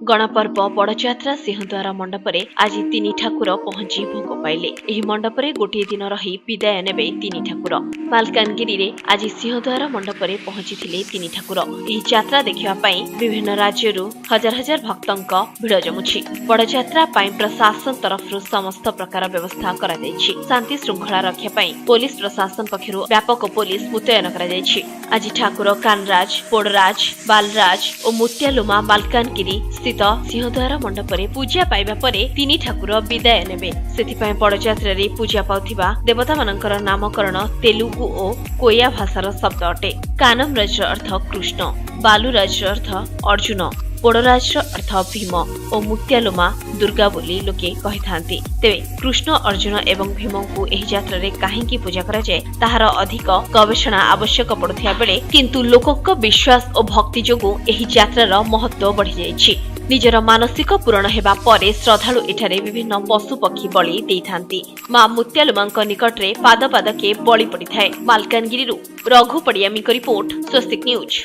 गणपर्व बड़जात्रा सिंहद्वार मंडपरे आज तीन ठाकुर पहुंची भोग पाइले। एही मंडपरे गोटे दिन रही विदाय नेबे तीन ठाकुर। मालकानगिरी रे आज सिंहद्वार मंडपरे पहुंची तीन ठाकुर। एही यात्रा देखिबा पई विभिन्न राज्यरू हजार हजार भक्तंक भिड़ जमुछि। बड़जात्रा पई प्रशासन तरफरु समस्त प्रकार व्यवस्था करा दैछि। शांति श्रृंखला रक्षा पई पुलिस प्रशासन पक्षरु व्यापक पुलिस मुतयन करा दैछि। आज ठाकुर कानराज, पोडराज, बालराज और मुत्यालुमा मालकानगिरी स्थित सिंहद्वार मंडपरे पूजा पाइबा परे तीन ठाकुर विदाय नेबे। सेथिपई बड़जात्रा रे पूजा पाउथिबा देवता मानकर नामकरण तेलुगु और कोया भाषार शब्द अटे। कानमराज अर्थ कृष्ण, बालुराज अर्थ अर्जुन, पोडराज अर्थ भीम और मुत्यालुमा दुर्गा बोली लोके कहिथांती। तेबे कृष्ण, अर्जुन एवं भीम को एही यात्रा रे काहेकि पूजा करा जाय ताहार अधिक गवेषणा आवश्यक पड़ुथिया बेले किंतु लोकक विश्वास और भक्ति जोगु एही यात्रार महत्व बढ़ी जायछि। निजर मानसिक पूरण हेबा परे श्रद्धालु एठारे विभिन्न पशु पक्षी बलि देइथांती। मां मुत्यालुमांक निकटरे पाद पादके बलि पड़िथाय। मालकानगिरीरु रघु पडियामीक रिपोर्ट, स्वस्तिक न्यूज।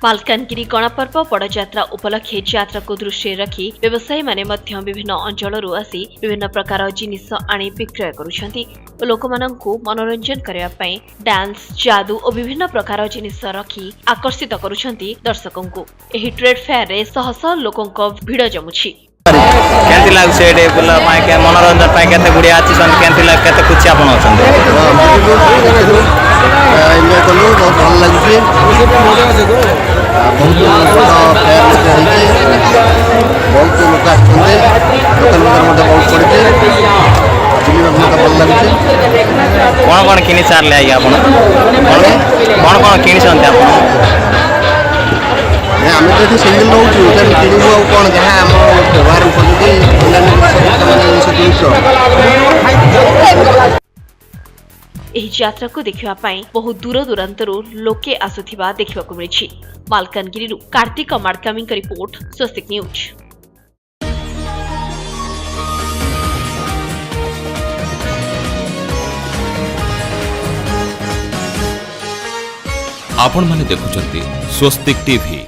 मालकानगिरी गणपर्व बड़जात्रा उपलक्षे यात्रा को दृष्टि रखी व्यवसायी माने मध्य विभिन्न अंचलरू आसी विभिन्न प्रकार जिनिस आनी विक्रय करुछंती। लोकमानंकु मनोरंजन करबा पई डांस, जादू और विभिन्न प्रकार जिनिस रखी आकर्षित करुछंती दर्शकंकु। एही ट्रेड फेयर रे शह शह लोकंक भिड़ जमुछि। केंति लागु से डे बुला पाए के मनोरंजन पाए केते गुडिया आछि सन केंति लाग केते खुशी आपन अछन एन्जॉय कलो बहुत भल लागुछि। बहुत लोक फेयर होइछि, बहुत लोक आछन्ते, लोकन मते बहुत पड़िछि। बुलिबा मते भल लागुछि। कोन किनि चार ले आइ आपन कोन किनि छन्ते आपन आम तो सिंगल रोचु किणु आ कौन जहाँ आम व्यवहार एही यात्रा को देखिबा पई बहुत दूर दूरांतरू लोके आसुथिबा देखिबाकु मिलिछि। मालकानगिरीरु कार्तिक madkami रिपोर्ट, स्वस्तिक न्यूज। आपण माने देखुचंती स्वस्तिक टीवी।